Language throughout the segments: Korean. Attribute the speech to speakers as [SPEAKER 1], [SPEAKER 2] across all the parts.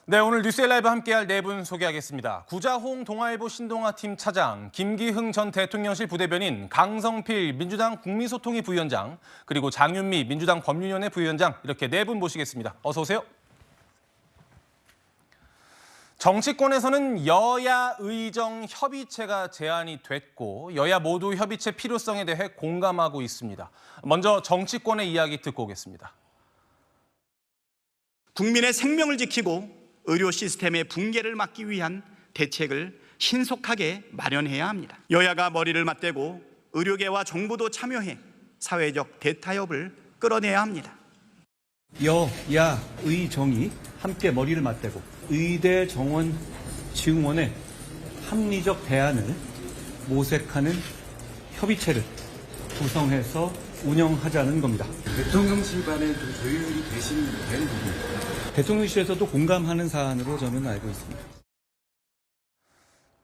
[SPEAKER 1] 네, 오늘 뉴스의 라이브 함께할 네 분 소개하겠습니다. 구자홍 동아일보 신동아팀 차장, 김기흥 전 대통령실 부대변인, 강성필 민주당 국민소통위 부위원장, 그리고 장윤미 민주당 법률위원회 부위원장 이렇게 네 분 모시겠습니다. 어서 오세요. 정치권에서는 여야 의정 협의체가 제안이 됐고 여야 모두 협의체 필요성에 대해 공감하고 있습니다. 먼저 정치권의 이야기 듣고 오겠습니다.
[SPEAKER 2] 국민의 생명을 지키고 의료 시스템의 붕괴를 막기 위한 대책을 신속하게 마련해야 합니다. 여야가 머리를 맞대고 의료계와 정부도 참여해 사회적 대타협을 끌어내야 합니다.
[SPEAKER 3] 여야 의정이 함께 머리를 맞대고 의대 정원 증원의 합리적 대안을 모색하는 협의체를 구성해서 운영하자는 겁니다.
[SPEAKER 4] 대통령실 간에 좀 조율이 되는 부분입니다.
[SPEAKER 3] 대통령실에서도 공감하는 사안으로 저는 알고 있습니다.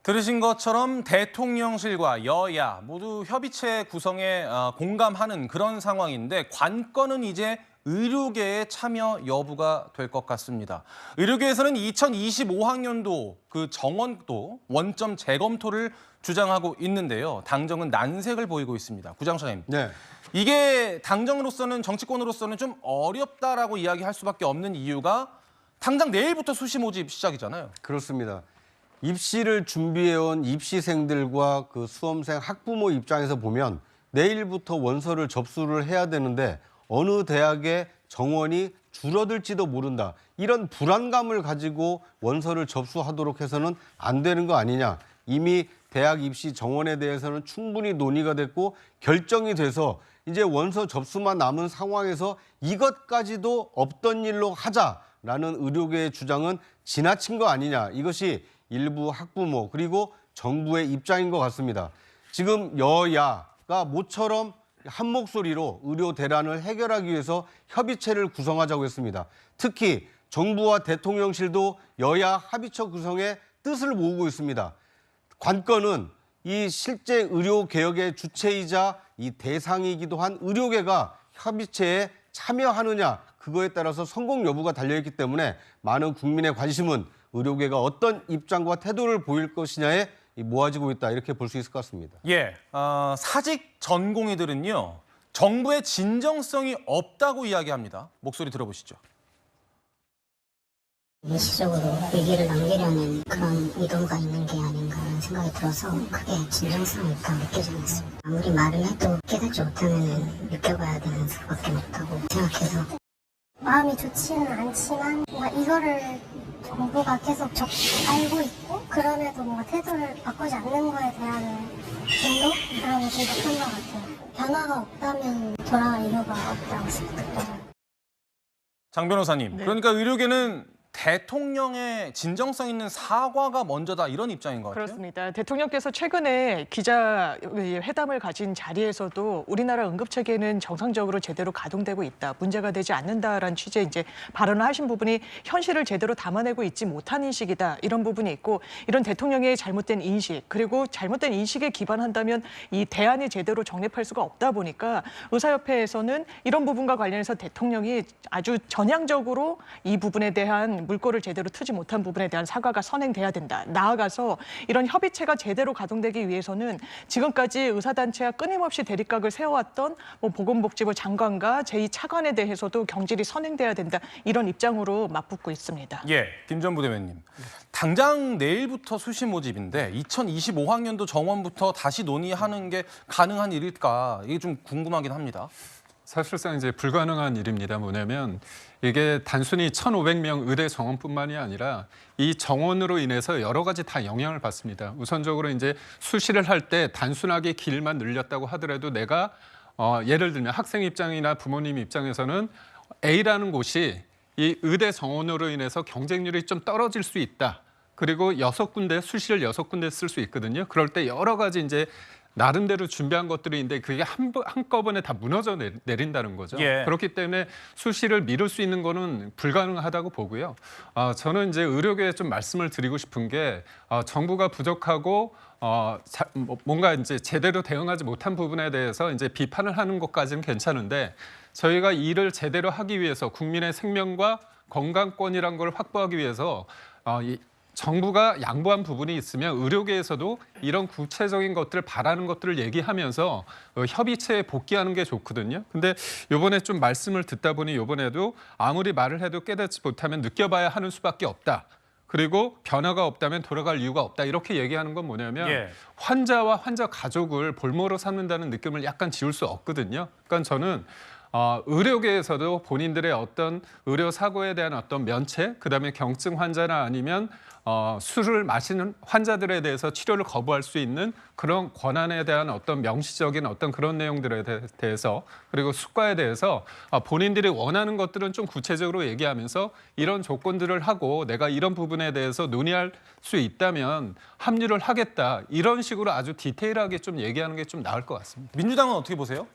[SPEAKER 1] 들으신 것처럼 대통령실과 여야 모두 협의체 구성에 공감하는 그런 상황인데 관건은 이제 의료계의 참여 여부가 될 것 같습니다. 의료계에서는 2025학년도 그 정원도 원점 재검토를 주장하고 있는데요. 당정은 난색을 보이고 있습니다. 구장차장님.
[SPEAKER 5] 네.
[SPEAKER 1] 이게 당정으로서는 정치권으로서는 좀 어렵다라고 이야기할 수밖에 없는 이유가 당장 내일부터 수시 모집 시작이잖아요.
[SPEAKER 5] 그렇습니다. 입시를 준비해온 입시생들과 그 수험생 학부모 입장에서 보면 내일부터 원서를 접수를 해야 되는데 어느 대학의 정원이 줄어들지도 모른다. 이런 불안감을 가지고 원서를 접수하도록 해서는 안 되는 거 아니냐. 이미 대학 입시 정원에 대해서는 충분히 논의가 됐고 결정이 돼서 이제 원서 접수만 남은 상황에서 이것까지도 없던 일로 하자라는 의료계의 주장은 지나친 거 아니냐. 이것이 일부 학부모 그리고 정부의 입장인 것 같습니다. 지금 여야가 모처럼 한 목소리로 의료 대란을 해결하기 위해서 협의체를 구성하자고 했습니다. 특히 정부와 대통령실도 여야 합의체 구성에 뜻을 모으고 있습니다. 관건은 이 실제 의료 개혁의 주체이자 이 대상이기도 한 의료계가 협의체에 참여하느냐 그거에 따라서 성공 여부가 달려있기 때문에 많은 국민의 관심은 의료계가 어떤 입장과 태도를 보일 것이냐에 모아지고 있다 이렇게 볼 수 있을 것 같습니다.
[SPEAKER 1] 예, 사직 전공의들은요. 정부의 진정성이 없다고 이야기합니다. 목소리 들어보시죠.
[SPEAKER 6] 일시적으로 위기를 남기려는 그런 의도가 있는 게 아닌가 하는 생각이 들어서 크게 진정성이 있다고 느끼지 않습니다. 아무리 말을 해도 깨닫지 못하면 느껴봐야 되는 수밖에 없다고 생각해서
[SPEAKER 7] 마음이 좋지는 않지만 뭔가 이거를 정부가 계속 알고 있고 그럼에도 뭔가 태도를 바꾸지 않는 거에 대한 분노? 그런 게 좀 더 큰 것 같아요. 변화가 없다면 돌아갈 이유가 없다고 생각해요.
[SPEAKER 1] 장 변호사님, 그러니까 의료계는 대통령의 진정성 있는 사과가 먼저다 이런 입장인 것 같아요.
[SPEAKER 8] 그렇습니다. 대통령께서 최근에 기자 회담을 가진 자리에서도 우리나라 응급체계는 정상적으로 제대로 가동되고 있다. 문제가 되지 않는다라는 취지의 이제 발언을 하신 부분이 현실을 제대로 담아내고 있지 못한 인식이다. 이런 부분이 있고 이런 대통령의 잘못된 인식 그리고 잘못된 인식에 기반한다면 이 대안이 제대로 정립할 수가 없다 보니까 의사협회에서는 이런 부분과 관련해서 대통령이 아주 전향적으로 이 부분에 대한 물꼬를 제대로 트지 못한 부분에 대한 사과가 선행돼야 된다. 나아가서 이런 협의체가 제대로 가동되기 위해서는 지금까지 의사단체와 끊임없이 대립각을 세워왔던 보건복지부 장관과 제2차관에 대해서도 경질이 선행돼야 된다. 이런 입장으로 맞붙고 있습니다.
[SPEAKER 1] 예, 김 전 부대변인. 당장 내일부터 수시 모집인데 2025학년도 정원부터 다시 논의하는 게 가능한 일일까? 이게 좀 궁금하긴 합니다.
[SPEAKER 4] 사실상 이제 불가능한 일입니다. 뭐냐면 이게 단순히 1,500명 의대 정원뿐만이 아니라 이 정원으로 인해서 여러 가지 다 영향을 받습니다. 우선적으로 이제 수시를 할 때 단순하게 길만 늘렸다고 하더라도 내가 예를 들면 학생 입장이나 부모님 입장에서는 A라는 곳이 이 의대 정원으로 인해서 경쟁률이 좀 떨어질 수 있다. 그리고 6군데 수시를 6군데 쓸 수 있거든요. 그럴 때 여러 가지 이제 나름대로 준비한 것들이 있는데 그게 한꺼번에 다 무너져 내린다는 거죠.
[SPEAKER 1] 예.
[SPEAKER 4] 그렇기 때문에 수시를 미룰 수 있는 거는 불가능하다고 보고요. 저는 이제 의료계에 좀 말씀을 드리고 싶은 게 정부가 부족하고 뭔가 이제 제대로 대응하지 못한 부분에 대해서 이제 비판을 하는 것까지는 괜찮은데 저희가 일을 제대로 하기 위해서 국민의 생명과 건강권이란 걸 확보하기 위해서 이 정부가 양보한 부분이 있으면 의료계에서도 이런 구체적인 것들을 바라는 것들을 얘기하면서 협의체에 복귀하는 게 좋거든요. 근데 이번에 좀 말씀을 듣다 보니 이번에도 아무리 말을 해도 깨닫지 못하면 느껴봐야 하는 수밖에 없다. 그리고 변화가 없다면 돌아갈 이유가 없다. 이렇게 얘기하는 건 뭐냐면 환자와 환자 가족을 볼모로 삼는다는 느낌을 약간 지울 수 없거든요. 그러니까 저는 의료계에서도 본인들의 어떤 의료 사고에 대한 어떤 면책, 그다음에 경증 환자나 아니면 술을 마시는 환자들에 대해서 치료를 거부할 수 있는 그런 권한에 대한 어떤 명시적인 어떤 그런 내용들에 대해서 그리고 수가에 대해서 본인들이 원하는 것들은 좀 구체적으로 얘기하면서 이런 조건들을 하고 내가 이런 부분에 대해서 논의할 수 있다면 합류를 하겠다. 이런 식으로 아주 디테일하게 좀 얘기하는 게 좀 나을 것 같습니다.
[SPEAKER 1] 민주당은 어떻게 보세요?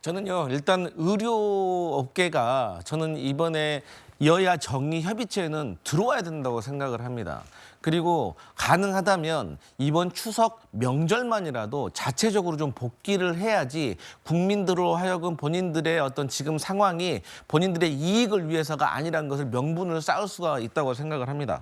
[SPEAKER 9] 저는요, 일단 의료업계가 저는 이번에 여야 정의 협의체에는 들어와야 된다고 생각을 합니다. 그리고 가능하다면 이번 추석 명절만이라도 자체적으로 좀 복귀를 해야지 국민들로 하여금 본인들의 어떤 지금 상황이 본인들의 이익을 위해서가 아니라는 것을 명분을 쌓을 수가 있다고 생각을 합니다.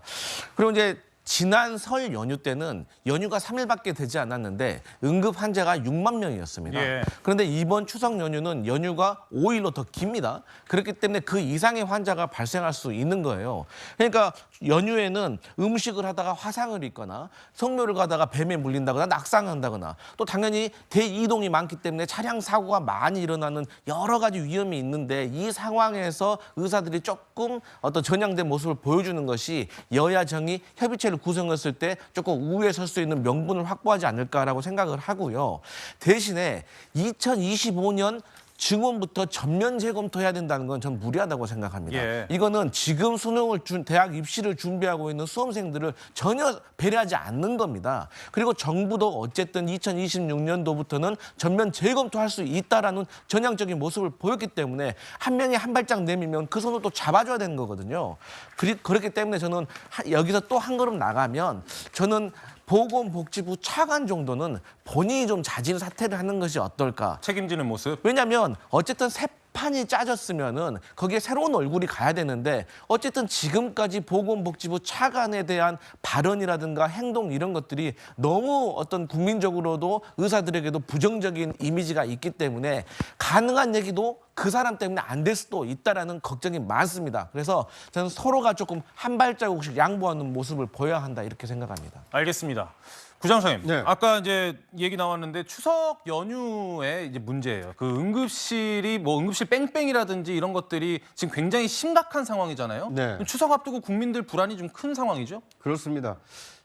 [SPEAKER 9] 그리고 이제 지난 설 연휴 때는 연휴가 3일밖에 되지 않았는데 응급 환자가 6만 명이었습니다. 그런데 이번 추석 연휴는 연휴가 5일로 더 깁니다. 그렇기 때문에 그 이상의 환자가 발생할 수 있는 거예요. 그러니까 연휴에는 음식을 하다가 화상을 입거나 성묘를 가다가 뱀에 물린다거나 낙상한다거나 또 당연히 대이동이 많기 때문에 차량 사고가 많이 일어나는 여러 가지 위험이 있는데 이 상황에서 의사들이 조금 어떤 전향된 모습을 보여주는 것이 여야 정의 협의체를 구성했을 때 조금 우위에 설 수 있는 명분을 확보하지 않을까라고 생각을 하고요. 대신에 2025년 증원부터 전면 재검토해야 된다는 건 전 무리하다고 생각합니다. 이거는 지금 수능을 대학 입시를 준비하고 있는 수험생들을 전혀 배려하지 않는 겁니다. 그리고 정부도 어쨌든 2026년도부터는 전면 재검토할 수 있다라는 전향적인 모습을 보였기 때문에 한 명이 한 발짝 내밀면 그 손을 또 잡아줘야 되는 거거든요. 그렇기 때문에 저는 여기서 또 한 걸음 나가면 저는 보건복지부 차관 정도는 본인이 좀 자진 사퇴를 하는 것이 어떨까.
[SPEAKER 1] 책임지는 모습.
[SPEAKER 9] 왜냐하면 어쨌든 새 판이 짜졌으면은 거기에 새로운 얼굴이 가야 되는데 어쨌든 지금까지 보건복지부 차관에 대한 발언이라든가 행동 이런 것들이 너무 어떤 국민적으로도 의사들에게도 부정적인 이미지가 있기 때문에 가능한 얘기도 그 사람 때문에 안 될 수도 있다라는 걱정이 많습니다. 그래서 저는 서로가 조금 한 발자국씩 양보하는 모습을 보여야 한다 이렇게 생각합니다.
[SPEAKER 1] 알겠습니다. 구장선생님,
[SPEAKER 5] 네.
[SPEAKER 1] 아까 이제 얘기 나왔는데 추석 연휴의 이제 문제예요. 그 응급실이 뭐 응급실 뺑뺑이라든지 이런 것들이 지금 굉장히 심각한 상황이잖아요.
[SPEAKER 5] 네.
[SPEAKER 1] 추석 앞두고 국민들 불안이 좀 큰 상황이죠.
[SPEAKER 5] 그렇습니다.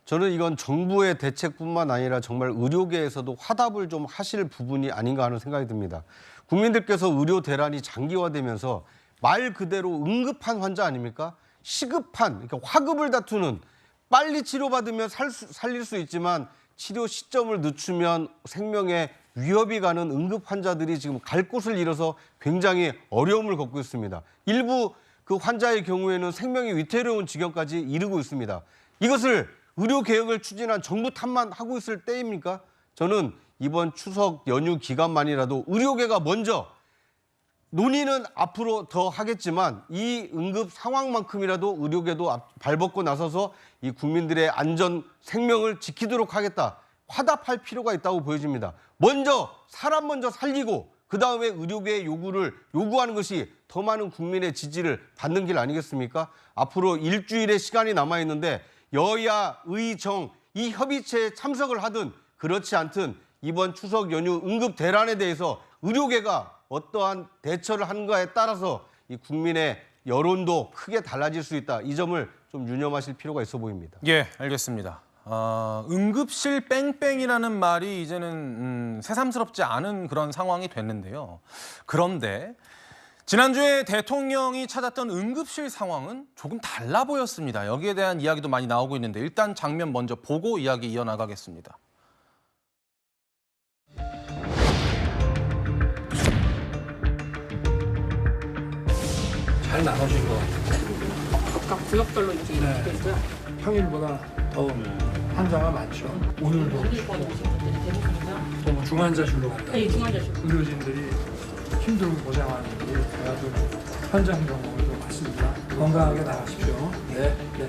[SPEAKER 5] 저는 이건 정부의 대책뿐만 아니라 정말 의료계에서도 화답을 좀 하실 부분이 아닌가 하는 생각이 듭니다. 국민들께서 의료 대란이 장기화되면서 말 그대로 응급한 환자 아닙니까? 시급한, 그러니까 화급을 다투는 빨리 치료받으면 살릴 수 있지만 치료 시점을 늦추면 생명에 위협이 가는 응급 환자들이 지금 갈 곳을 잃어서 굉장히 어려움을 겪고 있습니다. 일부 그 환자의 경우에는 생명이 위태로운 지경까지 이르고 있습니다. 이것을 의료개혁을 추진한 정부 탓만 하고 있을 때입니까? 저는 이번 추석 연휴 기간만이라도 의료계가 먼저 논의는 앞으로 더 하겠지만 이 응급 상황만큼이라도 의료계도 발벗고 나서서 이 국민들의 안전 생명을 지키도록 하겠다. 화답할 필요가 있다고 보여집니다. 먼저 사람 먼저 살리고 그다음에 의료계의 요구를 요구하는 것이 더 많은 국민의 지지를 받는 길 아니겠습니까? 앞으로 일주일의 시간이 남아있는데 여야, 의, 정 이 협의체에 참석을 하든 그렇지 않든 이번 추석 연휴 응급 대란에 대해서 의료계가 어떠한 대처를 하는가에 따라서 이 국민의 여론도 크게 달라질 수 있다. 이 점을 좀 유념하실 필요가 있어 보입니다.
[SPEAKER 1] 예, 알겠습니다. 응급실 뺑뺑이라는 말이 이제는 새삼스럽지 않은 그런 상황이 됐는데요. 그런데 지난주에 대통령이 찾았던 응급실 상황은 조금 달라 보였습니다. 여기에 대한 이야기도 많이 나오고 있는데 일단 장면 먼저 보고 이야기 이어나가겠습니다.
[SPEAKER 10] 잘 나눠진 것 같아요.
[SPEAKER 11] 각 구역별로 이렇게 이렇게 있어요.
[SPEAKER 10] 평일보다 더 환자가 많죠. 오늘도 또 중환자실로 간다.
[SPEAKER 11] 네, 중환자실.
[SPEAKER 10] 의료진들이 힘들고 고생하는 게 대학을 현장 경험도 많이 맞습니다. 건강하게 나가십시오. 네. 네.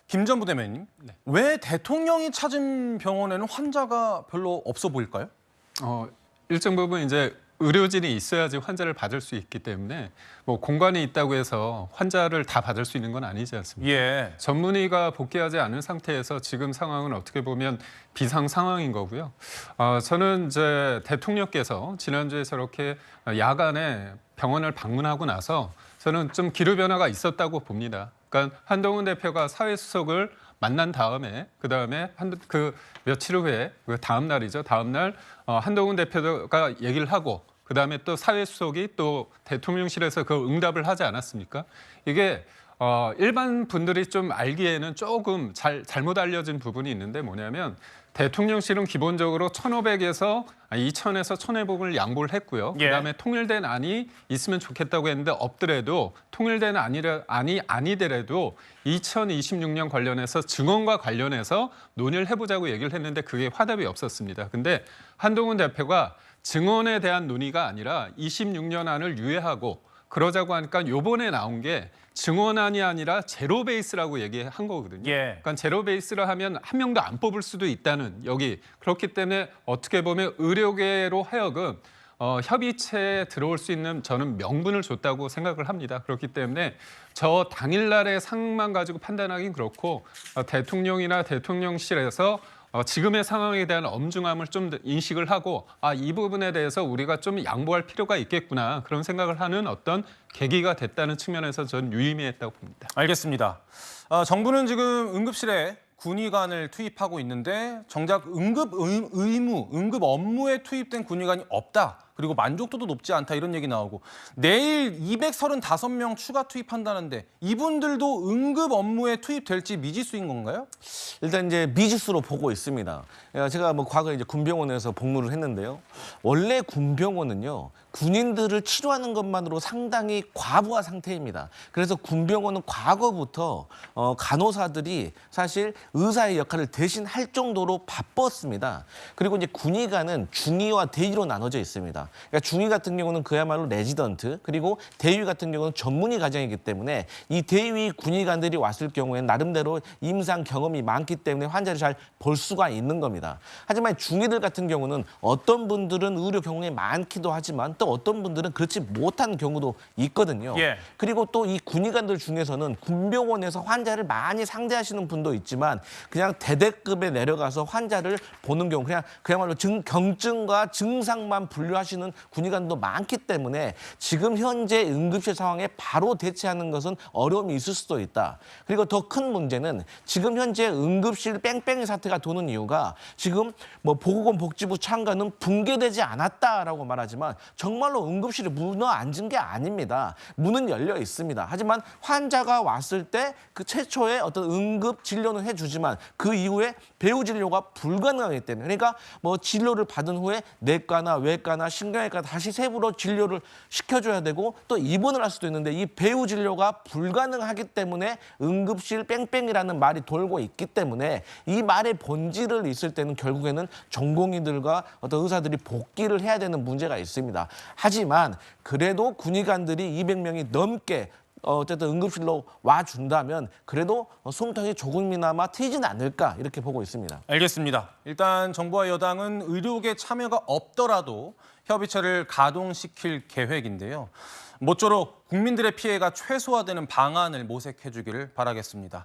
[SPEAKER 1] 김 전 부대변인, 왜 대통령이 찾은 병원에는 환자가 별로 없어 보일까요?
[SPEAKER 4] 일정 부분 이제 의료진이 있어야지 환자를 받을 수 있기 때문에 뭐 공간이 있다고 해서 환자를 다 받을 수 있는 건 아니지 않습니까?
[SPEAKER 1] 예.
[SPEAKER 4] 전문의가 복귀하지 않은 상태에서 지금 상황은 어떻게 보면 비상 상황인 거고요. 저는 이제 대통령께서 지난주에 저렇게 야간에 병원을 방문하고 나서 저는 좀 기류 변화가 있었다고 봅니다. 그러니까 한동훈 대표가 사회수석을 만난 다음에 그다음에 그 며칠 후에 그 다음 날이죠. 다음 날 한동훈 대표가 얘기를 하고 그다음에 또 사회수석이 또 대통령실에서 그 응답을 하지 않았습니까? 이게 일반 분들이 좀 알기에는 조금 잘못 알려진 부분이 있는데 뭐냐면 대통령실은 기본적으로 1,500에서 2,000에서 1,500을 양보를 했고요.
[SPEAKER 1] 예.
[SPEAKER 4] 그다음에 통일된 안이 있으면 좋겠다고 했는데 없더라도 통일된 안이 아니더라도 2026년 관련해서 증언과 관련해서 논의를 해보자고 얘기를 했는데 그게 화답이 없었습니다. 근데 한동훈 대표가 증언에 대한 논의가 아니라 26년 안을 유예하고 그러자고 하니까 요번에 나온 게 증언안이 아니라 제로 베이스라고 얘기한 거거든요.
[SPEAKER 1] 예.
[SPEAKER 4] 그러니까 제로 베이스라 하면 한 명도 안 뽑을 수도 있다는 여기 그렇기 때문에 어떻게 보면 의료계로 하여금 협의체에 들어올 수 있는 저는 명분을 줬다고 생각을 합니다. 그렇기 때문에 저 당일날의 상황만 가지고 판단하기는 그렇고 대통령이나 대통령실에서 지금의 상황에 대한 엄중함을 좀 인식을 하고 이 부분에 대해서 우리가 좀 양보할 필요가 있겠구나 그런 생각을 하는 어떤 계기가 됐다는 측면에서 저는 유의미했다고 봅니다.
[SPEAKER 1] 알겠습니다. 정부는 지금 응급실에 군의관을 투입하고 있는데 정작 응급 업무에 투입된 군의관이 없다. 그리고 만족도도 높지 않다 이런 얘기 나오고 내일 235명 추가 투입한다는데 이분들도 응급 업무에 투입될지 미지수인 건가요?
[SPEAKER 9] 일단 이제 미지수로 보고 있습니다. 제가 뭐 과거에 이제 군병원에서 복무를 했는데요. 원래 군병원은요. 군인들을 치료하는 것만으로 상당히 과부하 상태입니다. 그래서 군병원은 과거부터 간호사들이 사실 의사의 역할을 대신할 정도로 바빴습니다. 그리고 이제 군의관은 중의와 대의로 나눠져 있습니다. 그러니까 중의 같은 경우는 그야말로 레지던트, 그리고 대위 같은 경우는 전문의 과정이기 때문에 이 대위 군의관들이 왔을 경우에는 나름대로 임상 경험이 많기 때문에 환자를 잘 볼 수가 있는 겁니다. 하지만 중의들 같은 경우는 어떤 분들은 의료 경험이 많기도 하지만 또 어떤 분들은 그렇지 못한 경우도 있거든요.
[SPEAKER 1] 예.
[SPEAKER 9] 그리고 또 이 군의관들 중에서는 군병원에서 환자를 많이 상대하시는 분도 있지만 그냥 대대급에 내려가서 환자를 보는 경우 그야말로 경증과 증상만 분류하시는 군의관도 많기 때문에 지금 현재 응급실 상황에 바로 대처하는 것은 어려움이 있을 수도 있다. 그리고 더 큰 문제는 지금 현재 응급실 뺑뺑이 사태가 도는 이유가 지금 뭐 보건복지부 차관은 붕괴되지 않았다라고 말하지만 정말로 응급실에 문을 앉은 게 아닙니다. 문은 열려 있습니다. 하지만 환자가 왔을 때 그 최초의 어떤 응급 진료는 해주지만 그 이후에 배후 진료가 불가능하기 때문에 그러니까 뭐 진료를 받은 후에 내과나 외과나 신경외과 다시 세부로 진료를 시켜줘야 되고 또 입원을 할 수도 있는데 이 배후 진료가 불가능하기 때문에 응급실 뺑뺑이라는 말이 돌고 있기 때문에 이 말의 본질을 있을 때는 결국에는 전공의들과 어떤 의사들이 복귀를 해야 되는 문제가 있습니다. 하지만 그래도 군의관들이 200명이 넘게 어쨌든 응급실로 와준다면 그래도 숨통이 조금이나마 트이진 않을까 이렇게 보고 있습니다.
[SPEAKER 1] 알겠습니다. 일단 정부와 여당은 의료계 참여가 없더라도 협의체를 가동시킬 계획인데요. 모쪼록 국민들의 피해가 최소화되는 방안을 모색해 주기를 바라겠습니다.